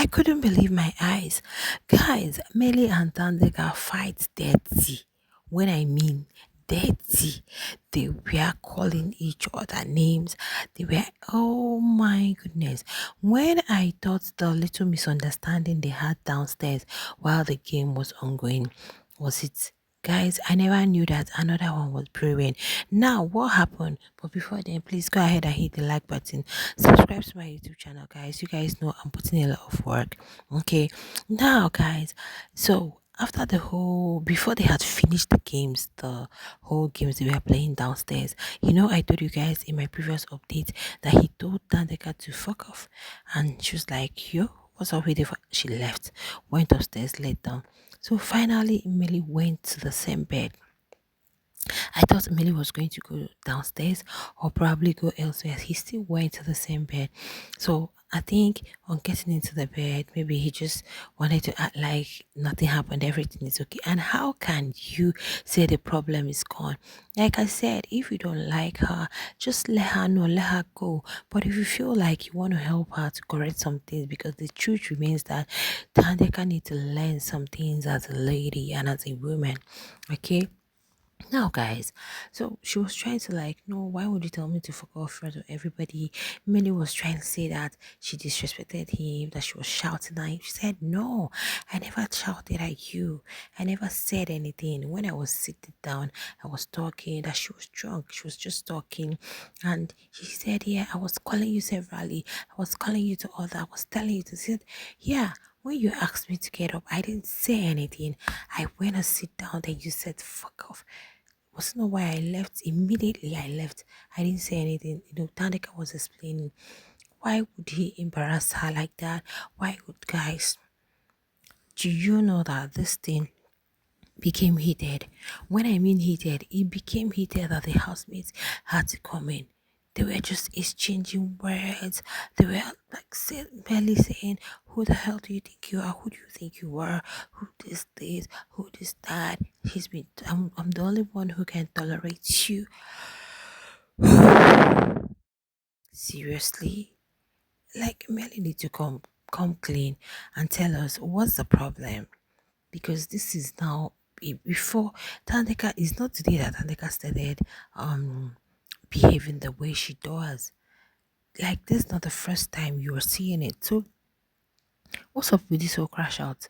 I couldn't believe my eyes. Guys, Mmeli and Thandeka fight dirty. When I mean dirty, they were calling each other names. They were, oh my goodness. When I thought the little misunderstanding they had downstairs while the game was ongoing, was it? Guys, I never knew that another one was brewing. Now, what happened? But before then, please go ahead and hit the like button. Subscribe to my YouTube channel, guys. You guys know I'm putting a lot of work. Okay, now, guys, so after the whole, before they had finished the games, the whole games they were playing downstairs, I told you guys in my previous update that he told Thandeka to fuck off, and she was like, yo, what's up with it? She left, went upstairs, laid down. So finally, Emily went to the same bed. I thought Emily was going to go downstairs or probably go elsewhere. He still went to the same bed. So I think on getting into the bed, maybe he just wanted to act like nothing happened, everything is okay. And how can you say the problem is gone? Like I said, if you don't like her, just let her know, let her go. But if you feel like you want to help her to correct some things, because the truth remains that Thandeka need to learn some things as a lady and as a woman. Okay, now, guys, so she was trying to like, no, why would you tell me to fuck off in front of everybody? Millie was trying to say that she disrespected him, that she was shouting at him. She said, no, I never shouted at you. I never said anything. When I was sitting down, I was talking, that she was drunk. She was just talking. And she said, yeah, I was calling you severally. I was calling you to order. I was telling you to sit. Yeah, when you asked me to get up, I didn't say anything. I went to sit down, then you said, fuck off. Was not why I left. Immediately I left. I didn't say anything. Thandeka was explaining. Why would he embarrass her like that? Why would guys? Do you know that this thing became heated? When I mean heated, it became heated that the housemates had to come in. They were just exchanging words. They were like barely saying, who the hell do you think you are? Who do you think you are? Who this, who this that? I'm the only one who can tolerate you. Seriously? Like Mmeli need to come clean and tell us what's the problem. Because this is now before Thandeka is not today that Thandeka started behaving the way she does. Like this is not the first time you are seeing it. So what's up with this whole crash out?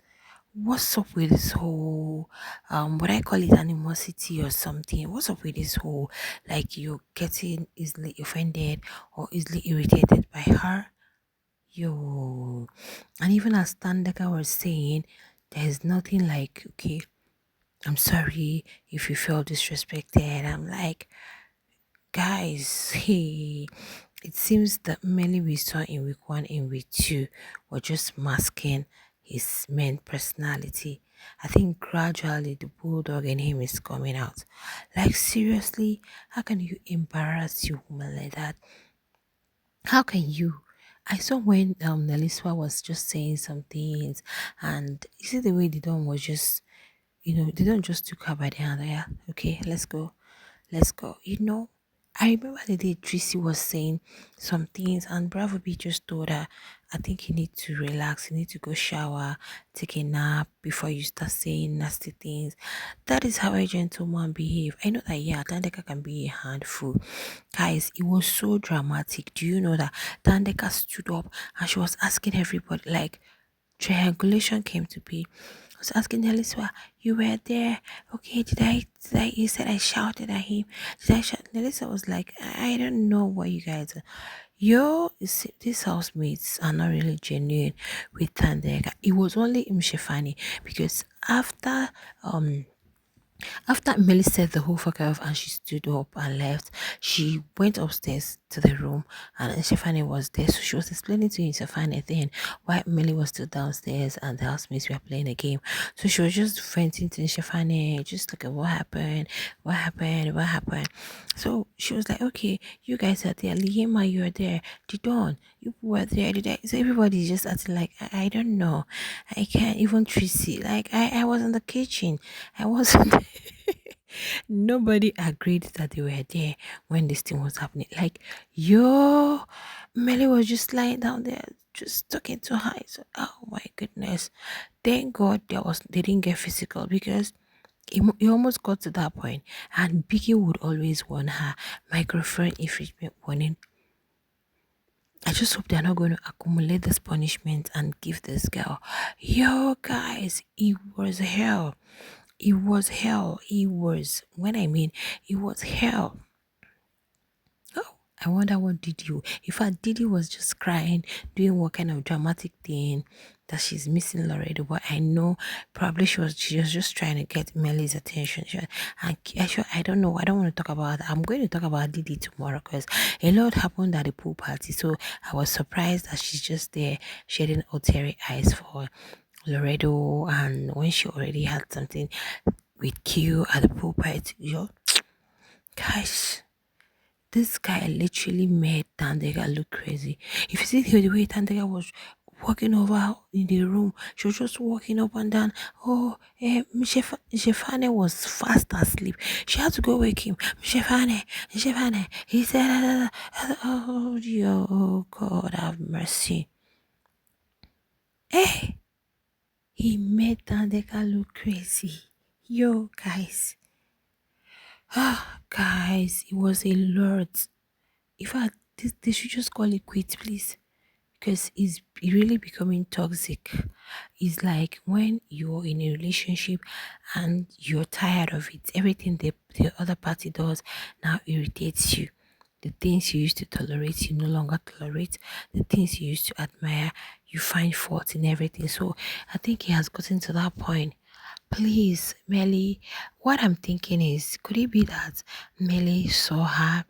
What's up with this whole what I call it animosity or something? What's up with this whole like you're getting easily offended or easily irritated by her? Yo, and even as Thandeka was saying, there's nothing like, okay, I'm sorry if you feel disrespected. I'm like, guys, hey, it seems that many we saw in week one and week two were just masking his main personality. I think gradually the bulldog in him is coming out. Like, seriously, how can you embarrass your woman like that? How can you? I saw when Neliswa was just saying some things, and you see the way the Don was just, they don't just took her by the hand. Yeah, okay, let's go, let's go. I remember the day Tracy was saying some things, and Bravo B just told her, I think you need to relax, you need to go shower, take a nap before you start saying nasty things. That is how a gentleman behave. I know that, yeah, Thandeka can be a handful. Guys, it was so dramatic. Do you know that Thandeka stood up and she was asking everybody, like, triangulation came to be. I was asking Neliswa, you were there. Okay, you said I shouted at him. Did I shout? Nelisa was like, I don't know what you guys are. These housemates are not really genuine with Thandeka. It was only Mshefani because after Millie said the whole fuck off and she stood up and left, she went upstairs to the room and Stephanie was there. So she was explaining to Stephanie then why Millie was still downstairs and the housemates were playing a game. So she was just venting to Stephanie, just look at what happened, what happened. So she was like, okay, you guys are there. Liyema, you are there. Didon, you were there. Did I? So everybody's just acting like, I don't know. I can't even Tracy. Like, I was in the kitchen. I wasn't. Nobody agreed that they were there when this thing was happening. Like, yo, Melly was just lying down there, just talking to her. So, oh my goodness. Thank God they didn't get physical because it almost got to that point. And Biggie would always warn her, my girlfriend infringement warning. I just hope they're not going to accumulate this punishment and give this girl. Yo, guys, it was hell. It was hell. It was, when I mean, it was hell. Oh, I wonder what Didi. In fact, Didi was just crying, doing what kind of dramatic thing that she's missing Laredo. But I know probably she was just trying to get Melly's attention. And actually, I don't know. I don't want to talk about that. I'm going to talk about Didi tomorrow because a lot happened at the pool party. So I was surprised that she's just there shedding ulterior eyes for Laredo, and when she already had something with Q at the pool party, guys. This guy literally made Thandeka look crazy. If you see the way Thandeka was walking over in the room, she was just walking up and down. Oh, Shefane was fast asleep. She had to go wake him. Shefane. He said, oh, oh, God have mercy. Hey, he made Thandeka look crazy. Yo, guys. Ah, guys, it was a lot. In fact, they should just call it quits, please, because it's really becoming toxic. It's like when you're in a relationship and you're tired of it, everything the other party does now irritates you. The things you used to tolerate, you no longer tolerate. The things you used to admire, you find fault in everything. So I think it has gotten to that point. Please, Melly, what I'm thinking is, could it be that Melly saw her?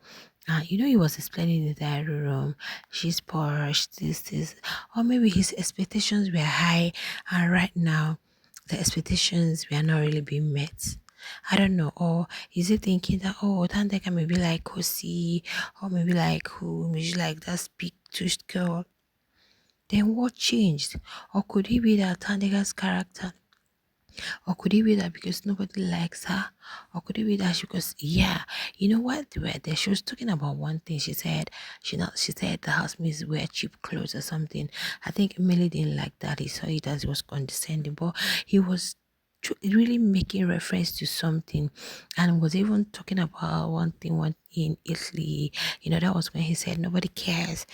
He was explaining in the diary room, she's posh, this, or maybe his expectations were high, and right now the expectations were not really being met. I don't know. Or is he thinking that, oh, Thandeka maybe like Kosi, or maybe like who, maybe like that speak to girl? Then what changed? Or could it be that Thandeka's character, or could it be that because nobody likes her? Or could it be that because, yeah, you know what they were there? She was talking about one thing. She said the housemates wear cheap clothes or something. I think Mmeli didn't like that. He saw it as he was condescending, but he was really making reference to something, and was even talking about one in Italy. That was when he said nobody cares,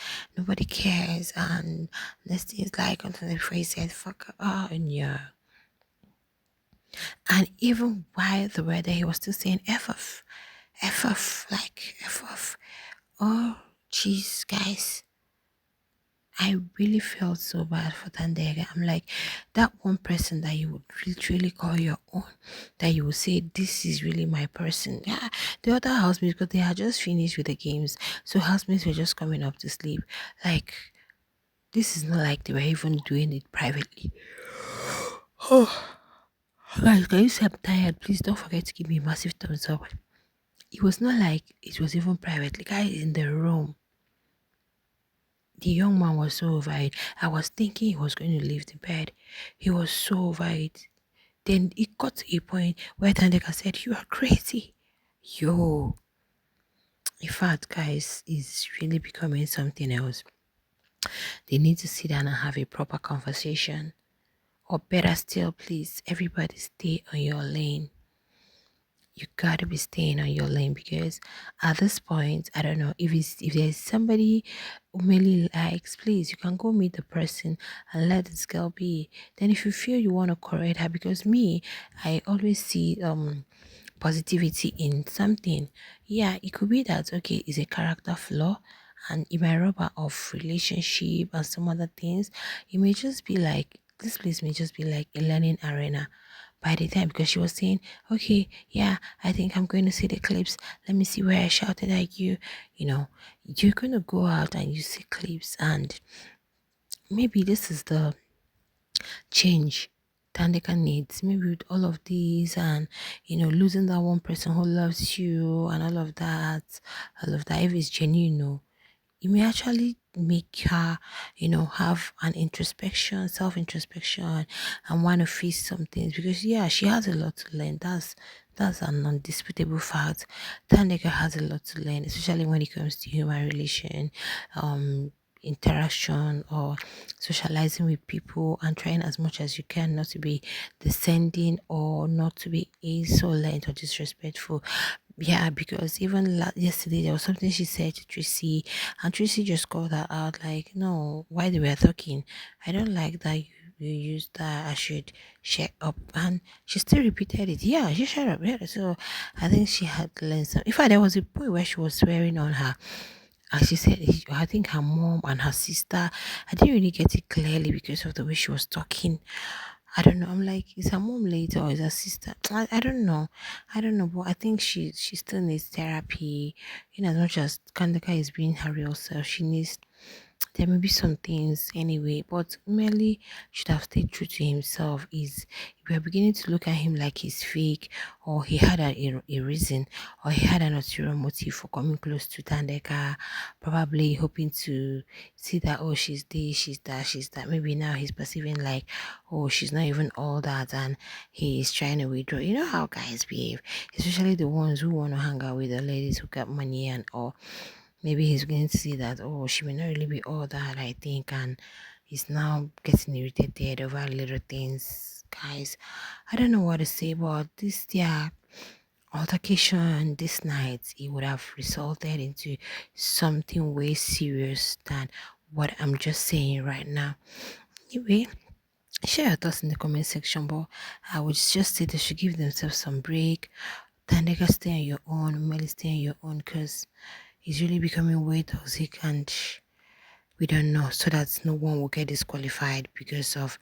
and this thing is like until the phrase said fuck, oh yeah. And even while the weather, he was still saying F off, F off, like F off. Oh, jeez, guys. I really felt so bad for Thandeka. I'm like, that one person that you would literally call your own, that you would say, this is really my person. Yeah, the other housemates, because they had just finished with the games. So housemates were just coming up to sleep. Like, this is not like they were even doing it privately. Guys, can you say I'm tired? Please don't forget to give me a massive thumbs up. It was not like it was even private. The guy in the room, the young man was so over it. I was thinking he was going to leave the bed. He was so over it. Then it got to a point where Thandeka said, you are crazy. Yo. In fact, guys, it's really becoming something else. They need to sit down and have a proper conversation. Or better still, please, everybody stay on your lane. You gotta be staying on your lane, because at this point, I don't know if there's somebody who really likes, please, you can go meet the person and let this girl be. Then if you feel you want to correct her, because me, I always see positivity in something. Yeah, it could be that okay, it's a character flaw, and it might rub out of relationship and some other things. It may just be like, this place may just be like a learning arena by the time, because she was saying, okay, yeah, I think I'm going to see the clips. Let me see where I shouted at you. You're going to go out and you see clips, and maybe this is the change Thandeka needs. Maybe with all of these, and losing that one person who loves you and all of that, if it's genuine, it may actually make her, have an introspection, self introspection, and want to fix some things, because yeah, she has a lot to learn. That's an undisputable fact. Thandeka has a lot to learn, especially when it comes to human relation, um, interaction, or socializing with people, and trying as much as you can not to be descending or not to be insolent or disrespectful. Yeah, because even yesterday there was something she said to Tracy, and Tracy just called her out like, "No, why they were talking? I don't like that you used that. I should shut up." And she still repeated it. Yeah, she shut up. Yeah, so I think she had learned some. In fact, there was a point where she was swearing on her. And she said, I think her mom and her sister, I didn't really get it clearly because of the way she was talking. I don't know. I'm like, is her mom late or is her sister? I don't know. I don't know. But I think she still needs therapy. In as much as Kandaka is being her real self, she needs, there may be some things anyway, but Mmeli should have stayed true to himself. Is we are beginning to look at him like he's fake, or he had a reason, or he had an ulterior motive for coming close to Thandeka, probably hoping to see that, oh, she's this, she's that, she's that. Maybe now he's perceiving like, oh, she's not even all that, and he's trying to withdraw. You know how guys behave, especially the ones who want to hang out with the ladies who got money and all. Maybe he's going to see that, oh, she may not really be all that, I think, and he's now getting irritated over little things. Guys, I don't know what to say, but this, yeah, altercation this night, it would have resulted into something way serious than what I'm just saying right now. Anyway, share your thoughts in the comment section, but I would just say they should give themselves some break. Thandeka, stay on your own. Mmeli, stay on your own, because it's really becoming way toxic, and we don't know, so that no one will get disqualified because of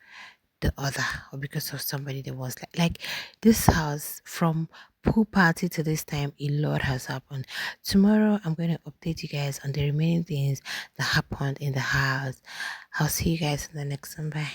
the other, or because of somebody that was like this house from pool party to this time. A lot has happened. Tomorrow I'm going to update you guys on the remaining things that happened in the house. I'll see you guys in the next one. Bye.